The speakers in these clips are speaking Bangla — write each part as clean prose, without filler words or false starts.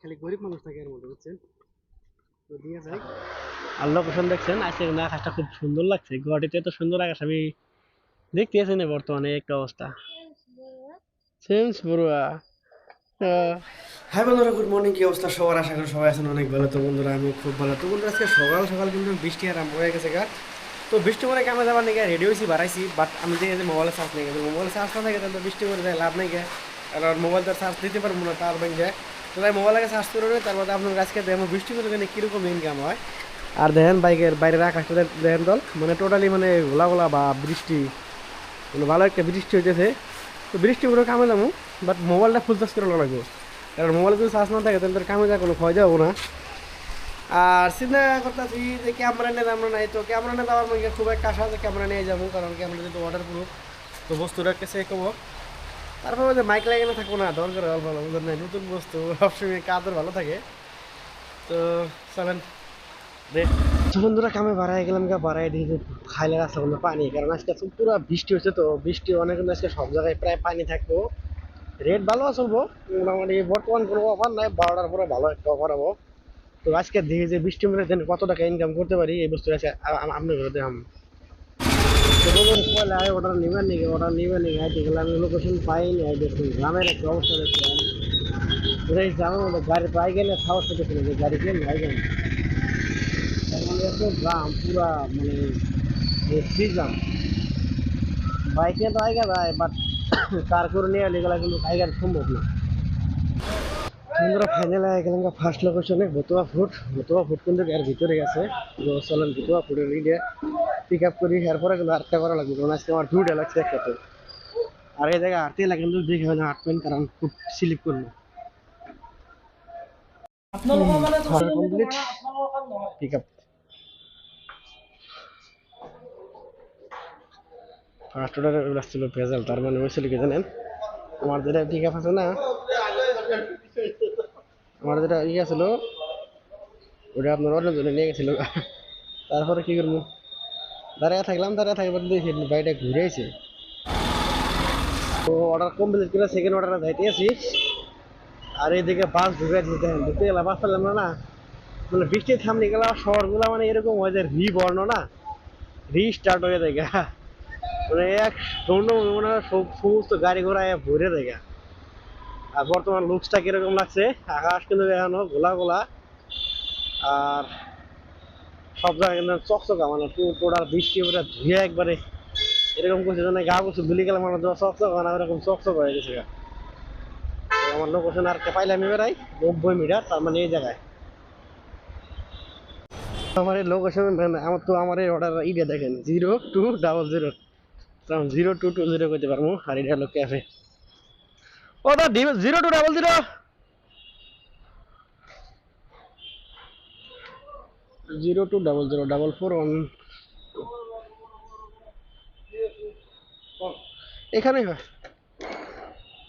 খালি গরিব মানুষ থাকে এর মধ্যে, বুঝছেন? তো দিয়ে যাই। আর লোকেশন দেখছেন, আজকে কিন্তু আকাশটা খুব সুন্দর লাগছে। গুয়াহাটিতে এত সুন্দর আকাশ আমি দেখতে আছি না বর্তমানে একটা অবস্থা। সেন্স বড়ুয়া। হ্যাঁ বন্ধুরা, গুড মর্নিং। কি অবস্থা সবার? আশা করি সবাই আছেন অনেক ভালো। তো বন্ধুরা আমি খুব ভালো। তো বন্ধুরা আজকে সকাল সকাল কিন্তু বৃষ্টি আরম্ভ হয়ে গেছে গা। তো বৃষ্টি পরে কামে যাবার নাকি রেডি হয়েছি, বাড়াইছি, বাট আমি দেখি যে মোবাইলে চার্জ নেই গেছে। মোবাইলে চার্জ না থাকে তাহলে বৃষ্টি করে যায় লাভ নেই গে, কারণ মোবাইল তো চার্জ দিতে পারবো না, তার ব্যাংকে। তো তাই মোবাইলকে চার্জ করে নেই, তার মধ্যে আপনার আজকে দেখবো বৃষ্টি করে গেলে কীরকম ইনকাম হয়। আর দেখেন বাইকের বাইরের আকাশটা দেখেন দল, মানে টোটালি মানে গোলা গোলা বা বৃষ্টি, মানে ভালো একটা বৃষ্টি হইতেছে। তো বৃষ্টি পুরো কামে যাবো, বাট মোবাইলটা ফুল চার্জ করে লাগবো, কারণ মোবাইলে যদি চার্জ না থাকে তাহলে তোর কামে যা কোনো ক্ষয় যাবো না। আর চিন্তা করতেছি যে ক্যামেরা নিয়ে আমরা নাই, তো ক্যামেরা নিয়ে যাওয়ার মধ্যে খুব একটা আশা আছে ক্যামেরা নিয়ে যাবো, কারণ ক্যামেরা যেহেতু ওয়াটার প্রুফ, তো বস্তুটা কাছে কমো। তারপরে যে মাইক লাগিয়ে না থাকবো না, দরকার ভালো ভালো বুঝলেন না, নতুন বস্তু সবসময় কাদের ভালো থাকে। তো চলেন দেখ। বন্ধুরা কামে বাড়াই গেলাম, বাড়াই দিয়ে খাইলে রাস্তা কোনো পানি, কারণ আজকে পুরো বৃষ্টি হচ্ছে, তো বৃষ্টি অনেক কিন্তু আজকে সব জায়গায় প্রায় পানি থাকবো। রেট ভালো চলবো মোটামুটি, বর্তমান কোনো অফার নাই, 12টার পরে ভালো একটা অফার হবো। তো আজকে দেখি যে বৃষ্টি মেরে দেন কত টাকা ইনকাম করতে পারি এই বস্তু আছে আপনি ঘরে দেখাম। তো বলুন পয়লা অর্ডার নেবেন নাকি, অর্ডার নেবেন নাকি, আইতে গেলে আমি লোকেশন পাইনি। আই দেখুন গ্রামের একটা অবস্থা দেখছি এই গ্রামের মধ্যে গাড়ি পাই গেলে সাহস পেতেছিল যে গাড়ি কেন ভাই যান, মানে এত গ্রাম পুরা মানে ফ্রি গ্রাম। বাইকে তো আইগা যায়, বাট কার করে নিয়ে এলে কিন্তু আইগার সম্ভব না। বন্ধুরা ফাইনাল হয়ে গেলাম ফার্স্ট লোকেশনে ভতুয়া ফুট কিন্তু এর ভিতরে গেছে। তো চলেন ভতুয়া ফুটের লিগে পিক আপ করি, এরপরে কিন্তু আরেকটা করা লাগবে, কারণ আজকে আমার ভিউটা লাগছে একসাথে। আর এই জায়গায় হাঁটতে লাগে কিন্তু দেখে হলে হাঁটবেন, কারণ খুব স্লিপ করবো। Complete pick up. ফার্স্ট অর্ডারে আসছিল ভেজাল, তার মানে হয়েছিল কি জানেন, আমার যেটা পিক আপ আছে না, আমার যেটা ইয়ে ছিল ওটা আপনার অন্য জন্য নিয়ে গেছিল। তারপরে কি করবো, দাঁড়িয়ে থাকলাম, দাঁড়িয়ে থাকবার দেখি বাড়িটা ঘুরেছে। তো অর্ডার কমপ্লিট করে সেকেন্ড অর্ডারে যাইতে আছি। আর এইদিকে বাস ঢুকে দিতে ঢুকতে গেলাম, বাস পেলাম না। মানে বৃষ্টি থামলে গেলাম, শহরগুলো মানে এরকম হয় যে রি বর্ণ না, রি স্টার্ট হয়ে যায়, মানে এক দণ্ড মানে সমস্ত গাড়ি ঘোড়া ভরে যায়। আর বর্তমান লুকসটা কিরকম লাগছে, আকাশ কিন্তু এখনো গোলা গোলা, আর সব জায়গায় কিন্তু চকচকা, মানে টোটাল বৃষ্টি পুরো ধুয়ে একবারে এরকম করছে যেন গা বছর ধুলি গেলে মানে চকচক না, ওরকম চকচক হয়ে গেছে। আমার লোকেশন আর পাইলাম এবারাই 90 মিটার, তার মানে এই জায়গায় আমার এই লোকেশন। আমার তো আমার এই অর্ডার ইডে দেখেন 0200, 0220 করতে পারবো। আর এটা হলো ক্যাফে, ওটা 0200, 02004441। এখানেই হয়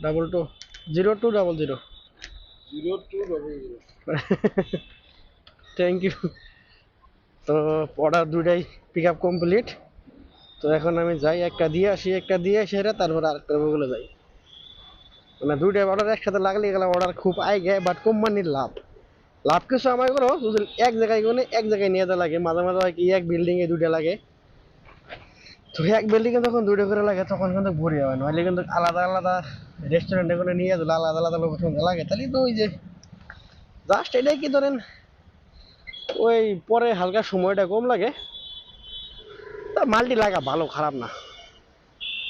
22 0200। Thank you. তো অর্ডার দুইটাই পিক আপ কমপ্লিট। তো এখন আমি যাই, একটা দিয়ে আসি, একটা দিয়ে এসে তারপর আরেকটা বলে যাই, মানে দুইটা অর্ডার একসাথে লাগলে গেলাম অর্ডার খুব আই গে, বাট কোম্পানির লাভ লাভ কিছু আমার করো যদি এক জায়গায় গেলে এক জায়গায় নিয়ে যেতে লাগে। মাঝে মাঝে হয় কি এক বিল্ডিং এ দুইটা লাগে, তো এক বিল্ডিং এ যখন দুইটা করে লাগে তখন কিন্তু ভরি হয়, নইলে কিন্তু আলাদা আলাদা রেস্টুরেন্টে করে নিয়ে গেলে আলাদা আলাদা লোকেশন লাগে, তাহলে তো ওই যে জাস্ট এটাই কি ধরেন ওই পরে হালকা সময়টা কম লাগে, তা মাল্টি লাগা ভালো খারাপ না।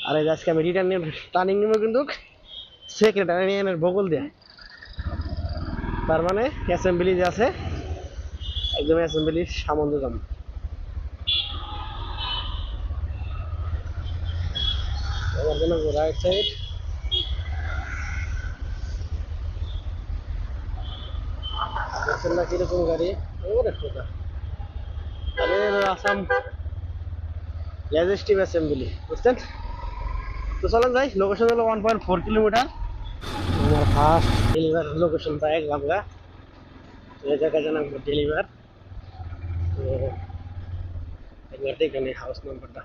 আর এই আজকে আমি রিটার্ন টার্নিং নিব কিন্তু সেক্রেটারিয়ানের বগল দিয়ে, তার মানে অ্যাসেম্বলি যে আছে একদম অ্যাসেম্বলির সামনে যাম। আমার জন্য রাইট সাইড দেখছেন না কিরকম গাড়ি, ওরে খোদা। আরে আসাম লেজিস্টিভ অ্যাসেম্বলি, বুঝছেন? তো চলেন যাই, লোকেশন হলো 1.4 কিলোমিটার। আমার ফার্স্ট ডেলিভার লোকেশন পাই গঙ্গা, এই জায়গায় জানাম ডেলিভার। তো একবার দেখেন হাউস নাম্বারটা।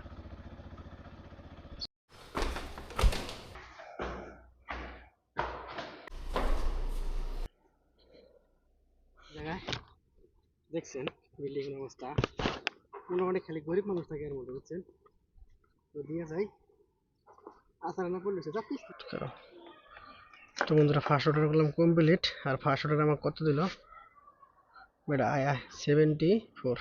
জায়গায় দেখছেন বিল্ডিং এর অবস্থা, মোটামুটি খালি গরিব মানুষ থাকে এর মধ্যে, বুঝছেন? তো দিয়ে যাই আসার না পড়লে যা পিস করো। তো বন্ধুরা ফার্স্ট অর্ডার করলাম কমপ্লিট, আর ফার্স্ট অর্ডার আমার কত দিল বেটা, আয় 74।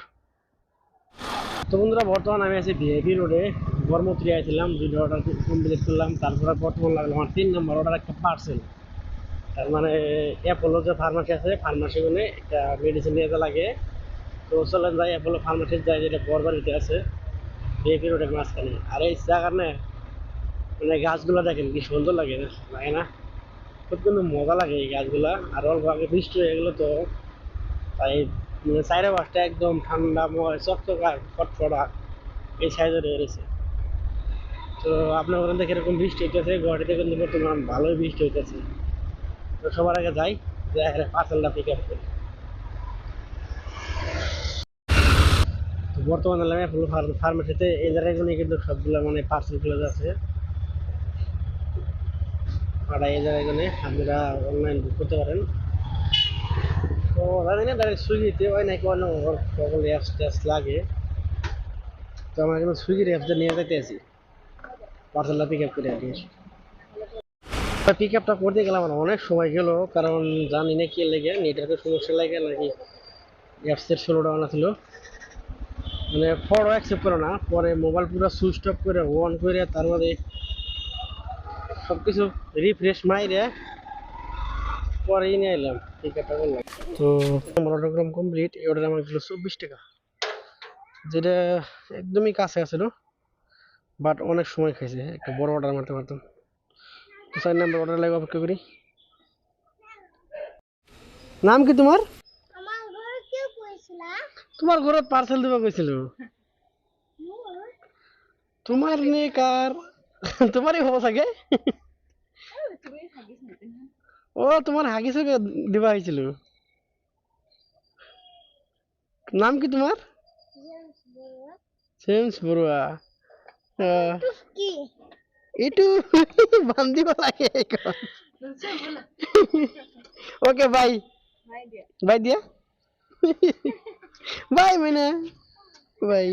তো বন্ধুরা বর্তমান আমি আছি ভিআইপি রোডে, বর্মত্রী আইছিলাম, দুটো অর্ডার কমপ্লিট করলাম। তারপরে বর্তমান লাগলো আমার 3 নম্বর অর্ডার, একটা পার্সেল। তার মানে অ্যাপোলো যে ফার্মাসি আছে, ফার্মাসি গুনে একটা মেডিসিন নিয়ে যেতে লাগে। তো চলেন যাই অ্যাপোলো ফার্মাসির যাই, যেটা বরবাড়িতে আছে ভিআইপি রোডের মাঝখানে। আর এই জায়গার না মানে গাছগুলো দেখেন কি সুন্দর লাগে, না লাগে না? খুব কিন্তু মজা লাগে এই গাছগুলা। আর অল্প আগে বৃষ্টি হয়ে গেলো তো তাই মানে চাইরে বাসটা একদম ঠান্ডাময় চকচকা ফটফটা এই সাইজে রয়েছে। তো আপনার ওখান থেকে এরকম বৃষ্টি হইতেছে, গুয়াহাটিতে কিন্তু বর্তমান ভালোই বৃষ্টি হইতেছে। তো সবার আগে যাই যে পার্সেলটা পিক আপ করি। তো বর্তমানে এলাম অ্যাপোলো ফার্মেসিতে, এই জায়গাগুলো কিন্তু সবগুলো মানে পার্সেলগুলো আছে। আর এই জায়গাগুলো আপনারা অনলাইন বুক করতে পারেন। তো জানি না ডাইরেক্ট সুইগিতে হয় নাকি অন্য সকল অ্যাপস ট্যাপস লাগে। তো আমরা কিন্তু সুইগির অ্যাপসটা নিয়ে যেতে আছি পার্সেলটা পিক আপ করে আনি। পিক আপটা করতে গেলাম আমার অনেক সময় গেল, কারণ জানি না কি লেগে, নেটওয়ার্কের সমস্যা লাগে নাকি অ্যাপসের ষোলো টাকা ছিল, মানে ফটো অ্যাকসেপ্ট করে না। পরে মোবাইল পুরো সুইচ অফ করে অন করে তারপরে সব কিছু রিফ্রেশ মাইরে পরেই নিয়ে এলাম, পিক আপটা করলাম। তো আমার অর্ডার করলাম কমপ্লিট। এই অর্ডার আমার ছিল 24 টাকা, যেটা একদমই কাছে আছিল, বাট অনেক সময় খাইছে, একটা বড় অর্ডার মারতে পারতাম। তো 4 নম্বর অর্ডার লাগে অপেক্ষা করি। নাম কি তোমার? তোমার ঘরত পার্সেল দিবা কইছিল। তোমার নে কার তোমারই হবো চাগে। ও তোমার হাগিসকে দিবা হয়েছিল। নাম কি তোমার? জেমস বড়ুয়া। এইটু বান্দিব লাগে। Okay bye. বাই দিয়া। বাই মানে বাই।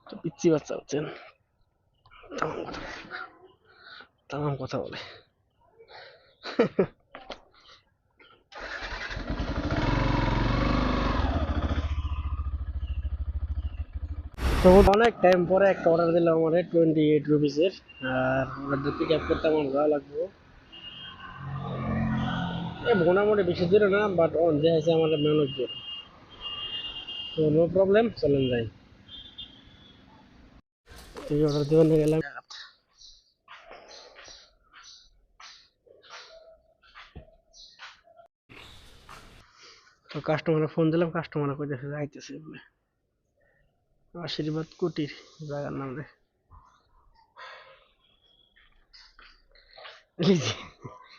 তো পিচ্ছি বাচ্চা হচ্ছেন, তামাম কথা বলে। তো অনেক টাইম পরে একটা অর্ডার দিলাম আমার 28 রুপিসের। আর অর্ডার পিক আপ করতে আমার ভালো লাগবে। মোটামুটি বেশি দূরে না, বাট অন যে আছে আমাদের মেহনত দূর। তো নো প্রবলেম, চলেন যাই। এই অর্ডার দেওয়ার গেলাম। তো কাস্টমারে ফোন দিলাম, কাস্টমার কইতেছে আইতেছে বলে। আশীর্বাদ কুটির জায়গার নাম রে।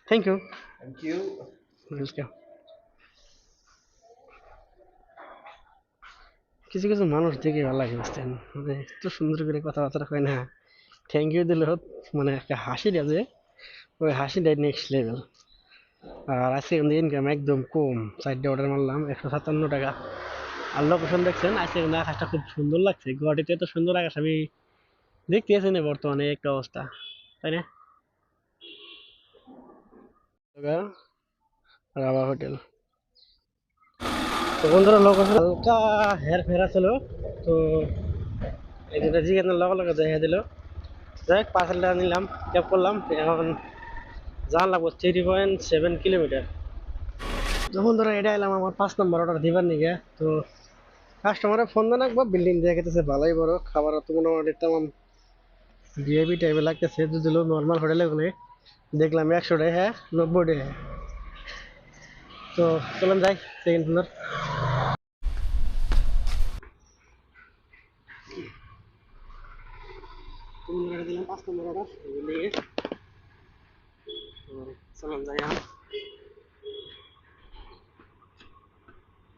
Thank you. ওয়েলকাম। কিছু কিছু মানুষ দেখে ভালো লাগে, বুঝছেন? মানে এত সুন্দর করে কথাবার্তা কয় না, থ্যাংক ইউ দিলে মানে একটা হাসি দেয় যে, ওই হাসিটাই নেক্সট লেভেল। আর আজকে কিন্তু ইনকাম একদম কম, 4টা অর্ডার মারলাম 157 টাকা। আর লোকেশন দেখছেন, আজকে কিন্তু আকাশটা খুব সুন্দর লাগছে। গুয়াহাটিতে এত সুন্দর আকাশ আমি দেখতে আছি না বর্তমানে, একটা অবস্থা, তাই না? রাবা হোটেল। তো বন্ধুরা লোকেশন হালকা হের ফেরা ছিল, তো এই যেটা জিজ্ঞাসা লগে লগে দেখা দিল। যাই পার্সেলটা নিলাম, ক্যাব করলাম। এখন যাওয়া লাগবো 3.7 কিলোমিটার। তো বন্ধুরা এটা এলাম আমার 5 নম্বর অর্ডার দিবার নিগে। তো কাস্টমারে ফোন দেন একবার, বিল্ডিং দেখেছে ভালোই বড়, খাবার তো মোটামুটি তেমন ভিআইপি টাইপে লাগতেছে। যদি নর্মাল হোটেলে গেলে দেখলাম 100 টাকা, হ্যাঁ 90 টাকা। তো চলেন যাই সেকেন্ড ফ্লোর। দিলাম 5 নম্বর অর্ডার নিয়ে, চলেন যাই।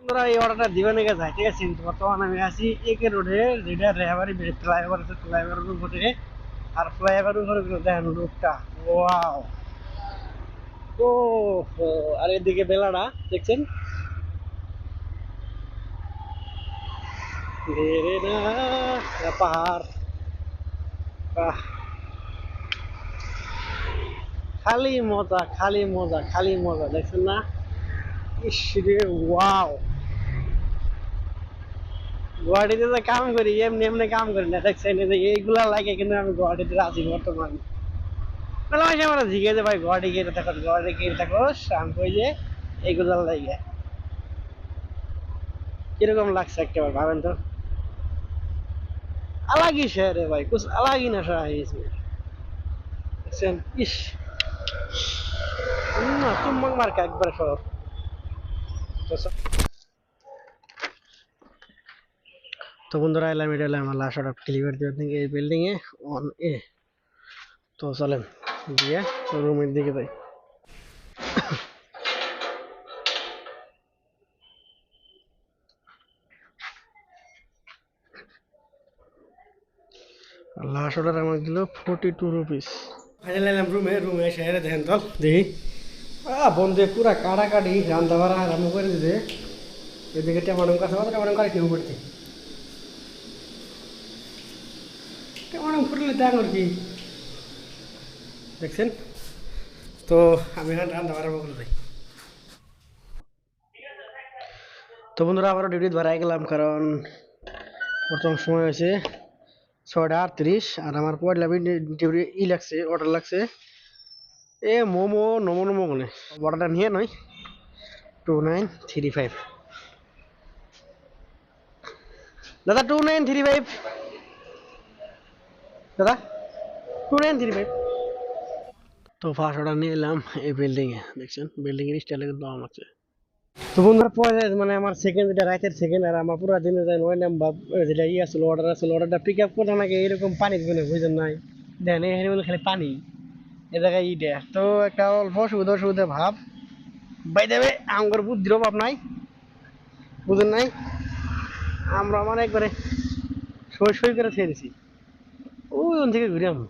তোমরা এই অর্ডারটা দিবে নাকি যায়, ঠিক আছে? কিন্তু বর্তমানে আমি আছি একে রোডে, যেটা রেহাবারি ব্রিজ ফ্লাইওভার আছে, ফ্লাইওভারের উপরে। আর ফ্লাইওভারের উপরে দেখেন রোডটা, ওয়াও। ও হো, আর এদিকে বেলাটা দেখছেন, রে না পাহাড়, বাহ, খালি মজা, খালি মজা, খালি মজা, দেখছেন না? ইস রে, ওয়াও। গুয়াহাটিতে যে কাম করি, এমনি এমনি কাম করি না, দেখছেন? এই যে এইগুলা লাগে, কিন্তু আমি গুয়াহাটিতে আছি বর্তমানে। মেলা মাসে আমরা জিজ্ঞেস যে ভাই গুয়াহাটি গিয়ে থাকো, গুয়াহাটি গিয়ে থাকো, আমি কই যে এইগুলার লাগে। কিরকম লাগছে একেবারে ভাবেন তো। अलग ही शहर है भाई, कुछ अलग ही नशा है इसमें, দেখছেন? ইস, চুম্বক মার্কা একবার শহর। তো বন্ধুরা, এলাম, এটা এলাম আমার লাস্ট অর্ডার ডেলিভারি দেওয়ার এই বিল্ডিং এ অন এ। তো চলেন দিয়ে রুমের দিকে যাই। লাস্ট অর্ডার আমার দিল 42 রুপিস। ফাইনাল এলাম রুমে, রুমে এসে হেরে দেখেন তো দেখি বন্ধু পুরা কাটাকাটি রান্না বাড়া আরম্ভ করে দিতে। এদিকে টেমাটম কাছে টেমাটম কাটি কেউ করতে, টেমাটম ফুটলে দেখ আর কি, দেখছেন? তো আমি এখন রান্না বাড়া করে যাই। তো বন্ধুরা, আবারও ডিউটি ধরাই গেলাম, কারণ প্রথম সময় হয়েছে 6:38, আর আমার পয়লা ডিউটি লাগছে, অর্ডার লাগছে এ মোমো নমো নমো বলে। অর্ডারটা নিয়ে নয় 2935, দাদা 2935, দাদা 2935। তো ফার্স্ট অর্ডার নিয়ে এলাম এই বিল্ডিং এ, দেখছেন বিল্ডিং এর স্টাইলে কিন্তু দাম আছে। তো বন্ধুরা, পরে মানে আমার সেকেন্ড, যেটা রাতের সেকেন্ড, আর আমার পুরো দিনে যায় 9 নাম্বার, যেটা আসলো অর্ডার আসলো, অর্ডারটা পিক আপ করতে নাকি এরকম পানি দিবে, বুঝলেন নাই? দেখেন এখানে বলে খালি পানি, এ জায়গায় ইটা তো একটা অল্প অসুবিধা অসুবিধা ভাব। বাই দেবে আমার বুদ্ধির অভাব নাই, বুঝেন নাই? আমরা মানে একবারে সই সই করে ছেড়ে দিছি, ওই থেকে ঘুরে আমি।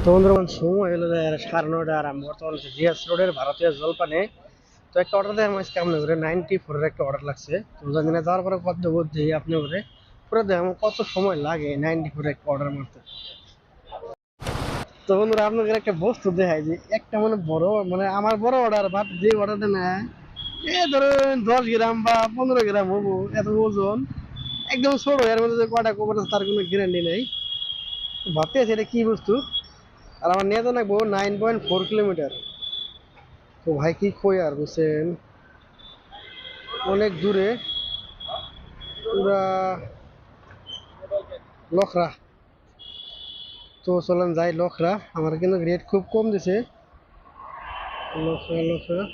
তো বন্ধুরা, সময় হলো 9:30, আর আমি বর্তমানে জিএস রোডের ভারতীয় জলপানে। তো একটা অর্ডার দেয় আমার কেমন করে 94 একটা অর্ডার লাগছে। তো জানি না যাওয়ার পরে কত বুদ্ধি আপনি করে পুরো দেখো কত সময় লাগে 94 একটা অর্ডার মারতে। তো বন্ধুরা, আপনাদের একটা বস্তু দেখায় যে একটা মানে বড়, মানে আমার বড় অর্ডার, বাট যে অর্ডারটা নেয় এ ধরেন 10 গ্রাম বা 15 গ্রাম হবো, এত ওজন, একদম ছোট, এর মধ্যে যে কটা কবার তার কোনো গ্যারান্টি নেই। ভাবতে আছে এটা কি বস্তু। আর আমার নিয়ে তো লাগবো 9.4 কিলোমিটার। তো ভাই কি কই আর, বুঝছেন, অনেক দূরে, পুরা লখরা। তো চলেন যাই লখরা, আমার কিন্তু রেট খুব কম দিছে। লখরা লখরা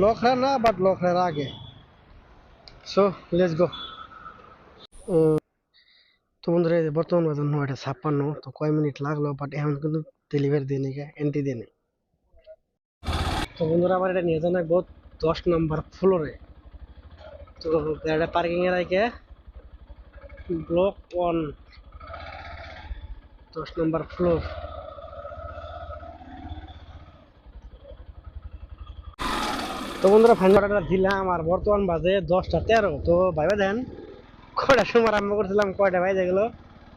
লখরা না, বাট লখরার আগে। So let's go. তো বন্ধুরা, এই যে বর্তমান বাজার 9:56, তো কয় মিনিট লাগলো, বাট এখন কিন্তু ডেলিভারি দিয়ে নিয়ে এন্ট্রি দিয়ে নেই। তো বন্ধুরা, আমার এটা নিয়ে যান একবো 10 নম্বর ফ্লোরে। তো গাড়িটা পার্কিং এ রাখে ব্লক 1, 10 নম্বর ফ্লোর। তো বন্ধুরা, ফাইনাল অর্ডারটা দিলাম, আর বর্তমান বাজে 10:13। তো ভাইবা দেন কয়টার সময় আরম্ভ করছিলাম, কয়টা বাজে গেলো।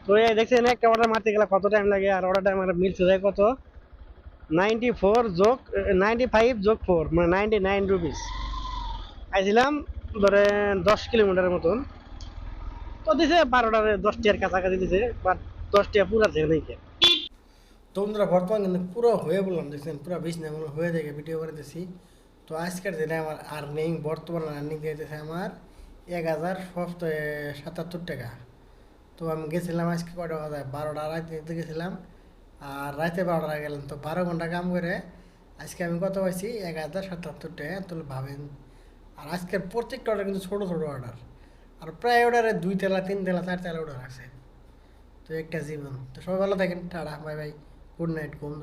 তো এই দেখছেন একটা অর্ডার মারতে গেলে কত টাইম লাগে, আর অর্ডারটা আমার মিলছে যায় কত, 94 যোগ 95 যোগ 4, মানে 99 রুপিস। আইছিলাম ধরেন 10 কিলোমিটারের মতন। তো দিছে 12টারে 10টার কাছাকাছি দিছে, বাট 10টা পুরা থেকে নাকি। তো বন্ধুরা, বর্তমান কিন্তু পুরো হয়ে বললাম, দেখছেন পুরো 20 না মনে হয়ে যায় ভিডিও করে দিছি। তো আজকের দিনে আমার আর্নিং, বর্তমান আর্নিং দিয়েছে আমার 1077 টাকা। তো আমি গেছিলাম আজকে কয়টা বাজে, 12টা রাতে গেছিলাম, আর রাতে 12টা গেলাম। তো 12 ঘন্টা কাম করে আজকে আমি কত পাইছি, 1077 টাকা। তো ভাবেন, আর আজকের প্রত্যেকটা অর্ডার কিন্তু ছোটো ছোটো অর্ডার, আর প্রায় অর্ডারে 2 তেলা 3 তেলা 4 তেলা অর্ডার আছে। তো একটা জীবন। তো সবাই ভালো থাকেন, tata bye bye, good night, ঘুম।